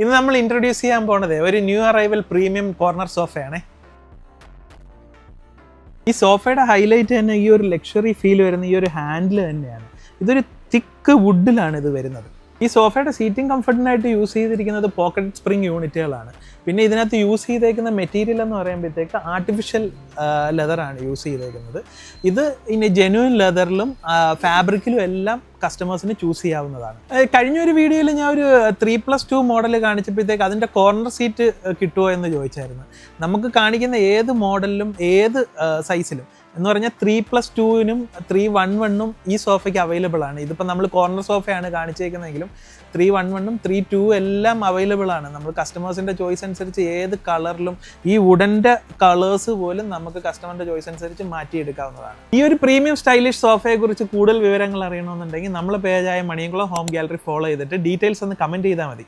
ഇന്ന് നമ്മൾ ഇൻട്രൊഡ്യൂസ് ചെയ്യാൻ പോണത് ഒരു ന്യൂ അറൈവൽ പ്രീമിയം കോർണർ സോഫയാണ്. ഈ സോഫയുടെ ഹൈലൈറ്റ് തന്നെ ഈ ഒരു ലക്ഷറി ഫീൽ വരുന്ന ഈ ഒരു ഹാൻഡിൽ തന്നെയാണ്. ഇതൊരു തിക്ക് വുഡിലാണ് ഇത് വരുന്നത്. ഈ സോഫയുടെ സീറ്റിംഗ് കംഫർട്ടിനായിട്ട് യൂസ് ചെയ്തിരിക്കുന്നത് പോക്കറ്റ് സ്പ്രിംഗ് യൂണിറ്റുകളാണ്. പിന്നെ ഇതിനകത്ത് യൂസ് ചെയ്തേക്കുന്ന മെറ്റീരിയൽ എന്ന് പറയുമ്പോഴത്തേക്ക് ആർട്ടിഫിഷ്യൽ ലെതറാണ് യൂസ് ചെയ്തേക്കുന്നത്. ഇത് ഇനി ജെന്യൂൻ ലെതറിലും ഫാബ്രിക്കിലും എല്ലാം കസ്റ്റമേഴ്സിന് ചൂസ് ചെയ്യാവുന്നതാണ്. കഴിഞ്ഞൊരു വീഡിയോയിൽ ഞാൻ ഒരു 3+2 മോഡൽ കാണിച്ചപ്പോഴത്തേക്ക് അതിൻ്റെ കോർണർ സീറ്റ് കിട്ടുമോ എന്ന് ചോദിച്ചായിരുന്നു. നമുക്ക് കാണിക്കുന്ന ഏത് മോഡലിലും ഏത് സൈസിലും എന്ന് പറഞ്ഞാൽ 3+2നും 311ഉം ഈ സോഫയ്ക്ക് അവൈലബിൾ ആണ്. ഇതിപ്പോൾ നമ്മൾ കോർണർ സോഫയാണ് കാണിച്ചേക്കുന്നതെങ്കിലും 311ഉം 3.2 എല്ലാം അവൈലബിൾ ആണ്. നമ്മൾ കസ്റ്റമേഴ്സിൻ്റെ ചോയ്സ് അനുസരിച്ച് ഏത് കളറിലും ഈ വുഡൻ്റെ കളേഴ്സ് പോലും നമുക്ക് കസ്റ്റമറിൻ്റെ ചോയ്സ് അനുസരിച്ച് മാറ്റിയെടുക്കാവുന്നതാണ്. ഈ ഒരു പ്രീമിയം സ്റ്റൈലിഷ് സോഫയെക്കുറിച്ച് കൂടുതൽ വിവരങ്ങൾ അറിയണമെന്നുണ്ടെങ്കിൽ നമ്മളെ പേജായ മണിയംകുളം ഹോം ഗാലറി ഫോളോ ചെയ്തിട്ട് ഡീറ്റെയിൽസ് ഒന്ന് കമൻറ്റ് ചെയ്താൽ മതി.